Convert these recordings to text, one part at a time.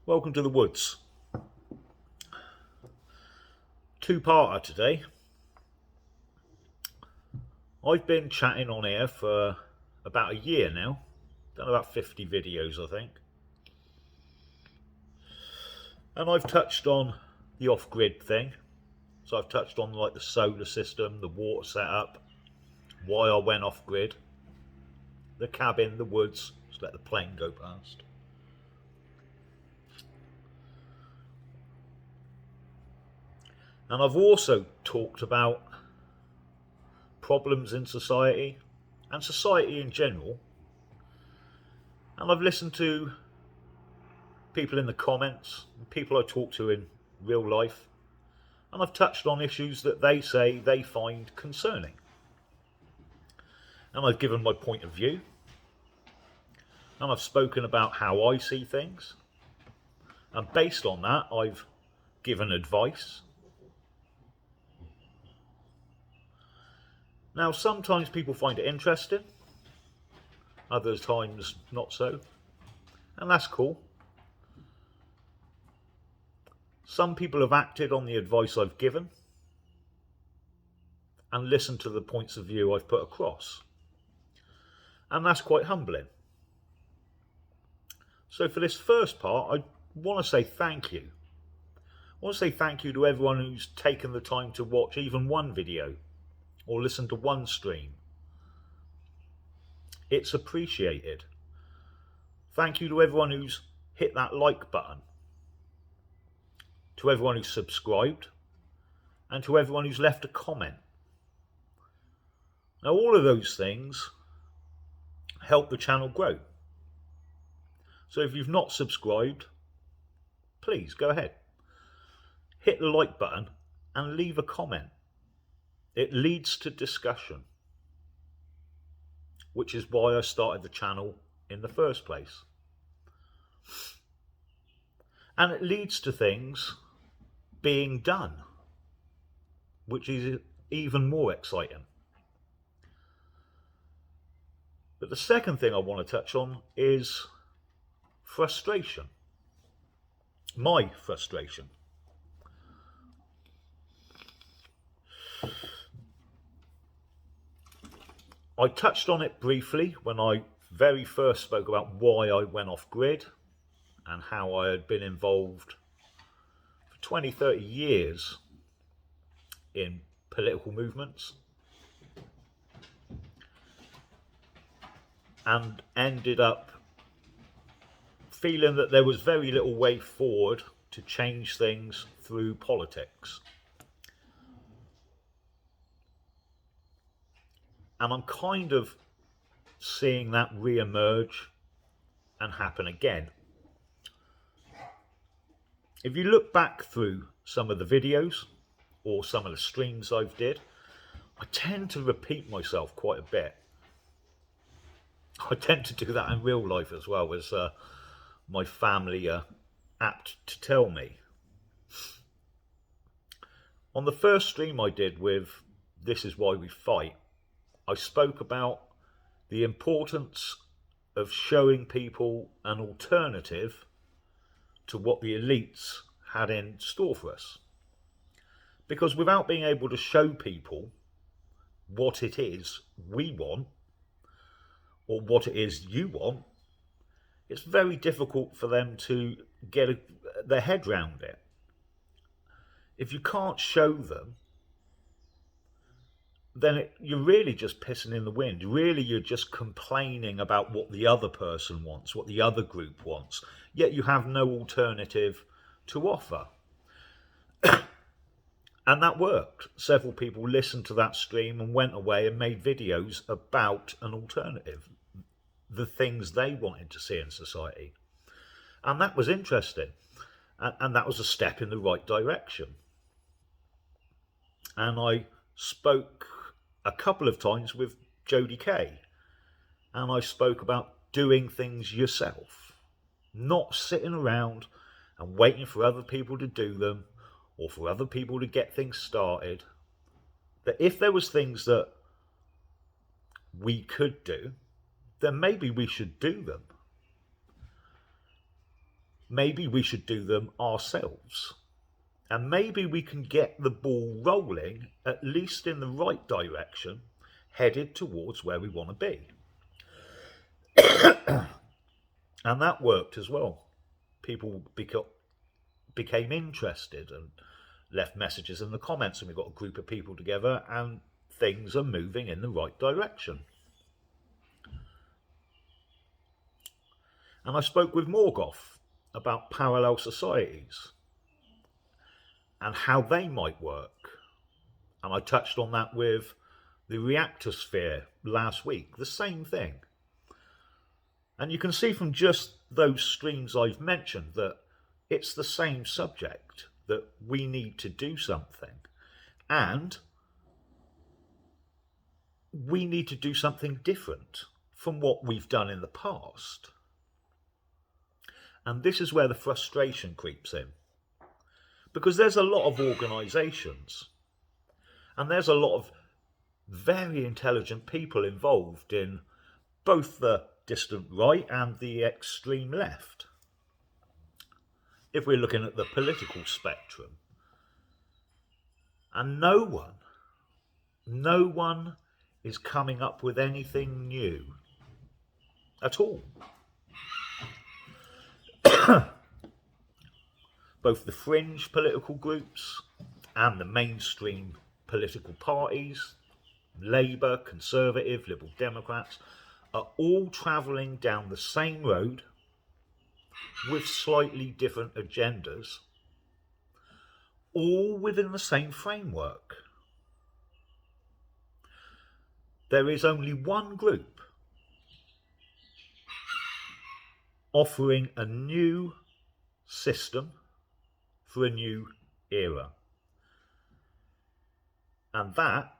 Welcome to the woods. Two-parter today. I've been chatting on air for about a year now. Done about 50 videos, I think. And I've touched on the off-grid thing. So I've touched on like the solar system, the water setup, why I went off-grid, the cabin, the woods. Just let the plane go past. And I've also talked about problems in society and society in general. And I've listened to people in the comments, people I talk to in real life, and I've touched on issues that they say they find concerning. And I've given my point of view, and I've spoken about how I see things, and based on that I've given advice. Now sometimes people find it interesting, other times not so, and that's cool. Some people have acted on the advice I've given and listened to the points of view I've put across, and that's quite humbling. So for this first part, I want to say thank you. I want to say thank you to everyone who's taken the time to watch even one video or listen to one stream. It's appreciated. Thank you to everyone who's hit that like button, to everyone who's subscribed, and to everyone who's left a comment. Now all of those things help the channel grow. So if you've not subscribed, please go ahead. Hit the like button and leave a comment. It leads to discussion, which is why I started the channel in the first place. And it leads to things being done, which is even more exciting. But the second thing I want to touch on is frustration. My frustration. I touched on it briefly when I very first spoke about why I went off grid and how I had been involved for 20, 30 years in political movements and ended up feeling that there was very little way forward to change things through politics. And I'm kind of seeing that re-emerge and happen again. If you look back through some of the videos or some of the streams I've did, I tend to repeat myself quite a bit. I tend to do that in real life as well, as my family are apt to tell me. On the first stream I did with This Is Why We Fight, I spoke about the importance of showing people an alternative to what the elites had in store for us. Because without being able to show people what it is we want, or what it is you want, it's very difficult for them to get their head round it. If you can't show them, then you're really just pissing in the wind. Really, you're just complaining about what the other person wants, what the other group wants, yet you have no alternative to offer. And that worked. Several people listened to that stream and went away and made videos about an alternative, the things they wanted to see in society. And that was interesting. And that was a step in the right direction. And I spoke a couple of times with Jodie Kay, and I spoke about doing things yourself, not sitting around and waiting for other people to do them or for other people to get things started. That if there was things that we could do, then maybe we should do them. maybe we should do them ourselves. And maybe we can get the ball rolling, at least in the right direction, headed towards where we want to be. And that worked as well. People became interested and left messages in the comments, and we got a group of people together, and things are moving in the right direction. And I spoke with Morgoth about parallel societies and how they might work. And I touched on that with the reactosphere last week, the same thing. And you can see from just those streams I've mentioned that it's the same subject, that we need to do something. And we need to do something different from what we've done in the past. And this is where the frustration creeps in. Because there's a lot of organisations, and there's a lot of very intelligent people involved in both the distant right and the extreme left. If we're looking at the political spectrum. And no one is coming up with anything new at all. Both the fringe political groups and the mainstream political parties, Labour, Conservative, Liberal Democrats, are all travelling down the same road with slightly different agendas, all within the same framework. There is only one group offering a new system for a new era. And that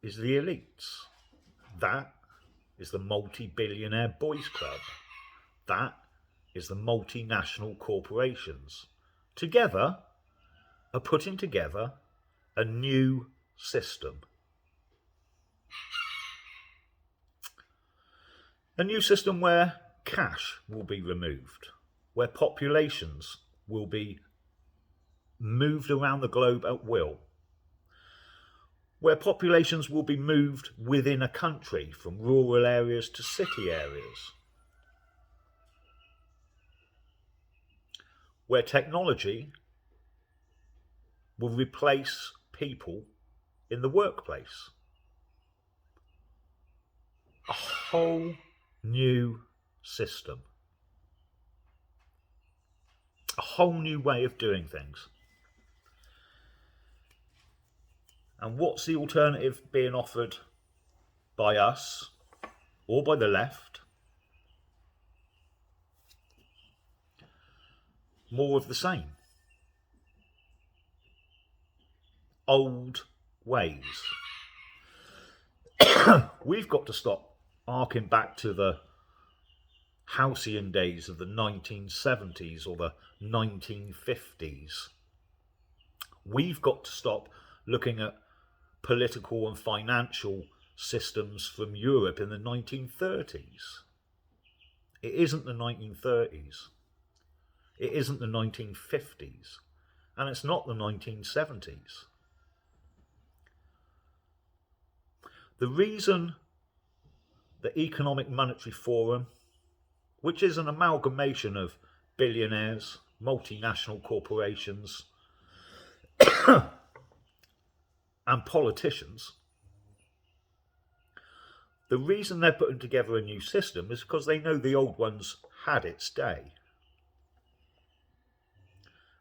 is the elites. That is the multi-billionaire boys club. That is the multinational corporations. Together are putting together a new system. A new system where cash will be removed, where populations will be moved around the globe at will, where populations will be moved within a country from rural areas to city areas, where technology will replace people in the workplace. A whole new system. A whole new way of doing things. And what's the alternative being offered by us or by the left? More of the same. Old ways. We've got to stop harking back to the halcyon days of the 1970s or the 1950s. We've got to stop looking at political and financial systems from Europe in the 1930s. It isn't the 1930s. It isn't the 1950s. And it's not the 1970s. The reason the Economic Monetary Forum, which is an amalgamation of billionaires, multinational corporations, and politicians, the reason they're putting together a new system is because they know the old ones had its day.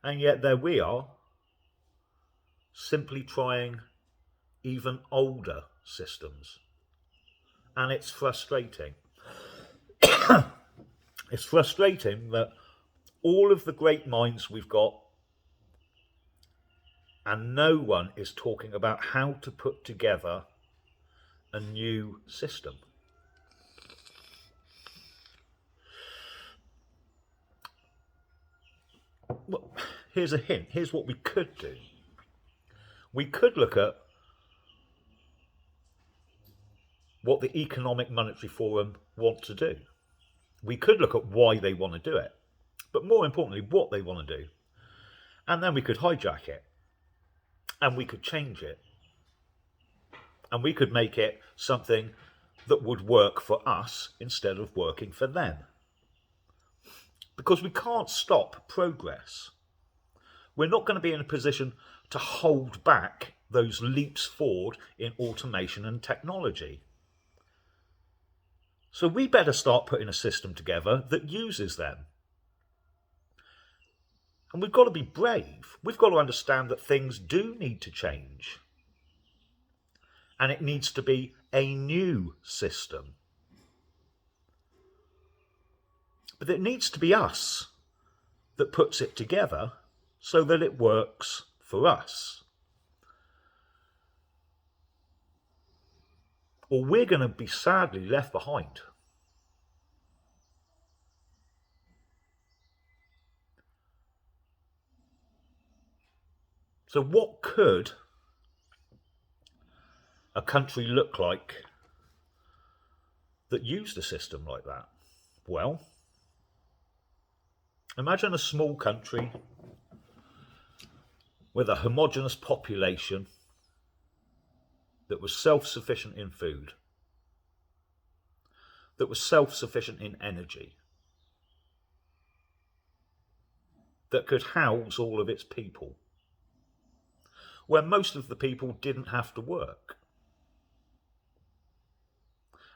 And yet there we are, simply trying even older systems. And it's frustrating. It's frustrating that all of the great minds we've got, and no one is talking about how to put together a new system. Well, here's a hint. Here's what we could do. We could look at what the Economic Monetary Forum want to do. We could look at why they want to do it. but more importantly, what they want to do. And then we could hijack it, and we could change it, and we could make it something that would work for us instead of working for them. Because we can't stop progress. We're not going to be in a position to hold back those leaps forward in automation and technology. So we better start putting a system together that uses them. And we've got to be brave. We've got to understand that things do need to change. And it needs to be a new system. But it needs to be us that puts it together so that it works for us. Or we're going to be sadly left behind. So what could a country look like that used a system like that? Well, imagine a small country with a homogeneous population that was self-sufficient in food, that was self-sufficient in energy, that could house all of its people, where most of the people didn't have to work.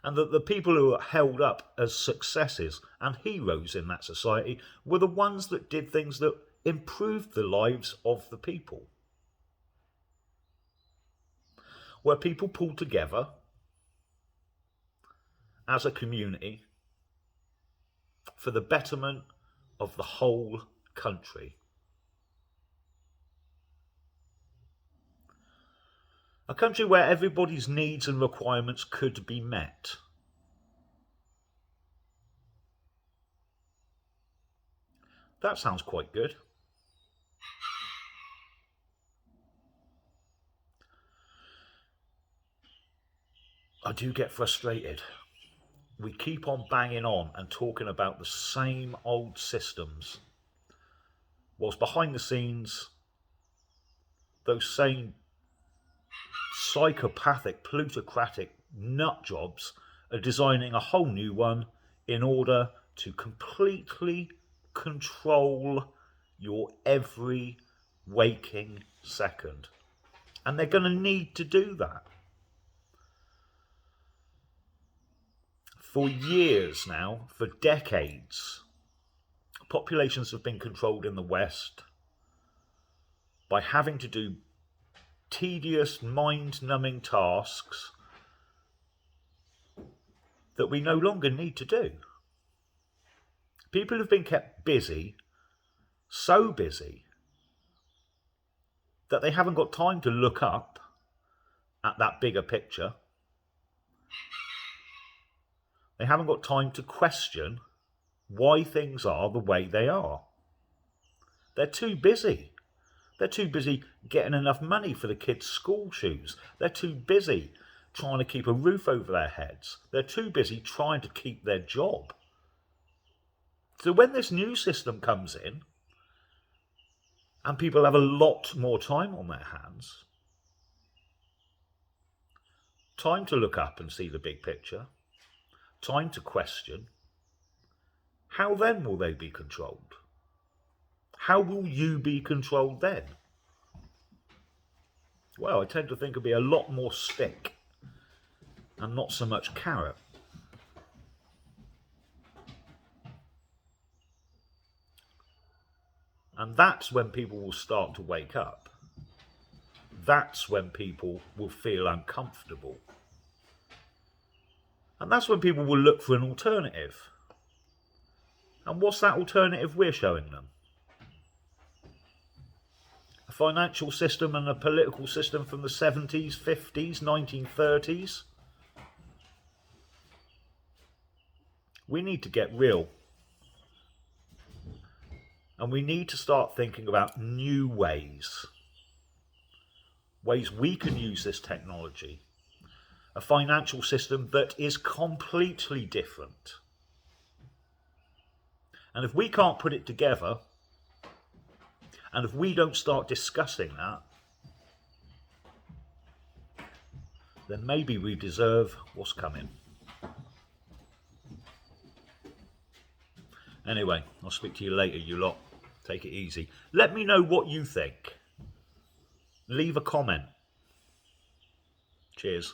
And that the people who were held up as successes and heroes in that society were the ones that did things that improved the lives of the people. Where people pulled together as a community for the betterment of the whole country. A country where everybody's needs and requirements could be met. That sounds quite good. I do get frustrated. We keep on banging on and talking about the same old systems, whilst behind the scenes, those same psychopathic, plutocratic nut jobs are designing a whole new one in order to completely control your every waking second. And they're going to need to do that. For years now, for decades, populations have been controlled in the West by having to do tedious, mind-numbing tasks that we no longer need to do. People have been kept busy, so busy, that they haven't got time to look up at that bigger picture. They haven't got time to question why things are the way they are. They're too busy. They're too busy getting enough money for the kids' school shoes. They're too busy trying to keep a roof over their heads. They're too busy trying to keep their job. So when this new system comes in, and people have a lot more time on their hands, time to look up and see the big picture, time to question, how then will they be controlled? How will you be controlled then? Well, I tend to think it'll be a lot more stick and not so much carrot. And that's when people will start to wake up. That's when people will feel uncomfortable. And that's when people will look for an alternative. And what's that alternative we're showing them? A financial system and a political system from the 70s, 50s, 1930s? We need to get real. And we need to start thinking about new ways. Ways we can use this technology. A financial system that is completely different. And if we can't put it together, and if we don't start discussing that, then maybe we deserve what's coming. Anyway, I'll speak to you later, you lot. Take it easy. Let me know what you think. Leave a comment. Cheers.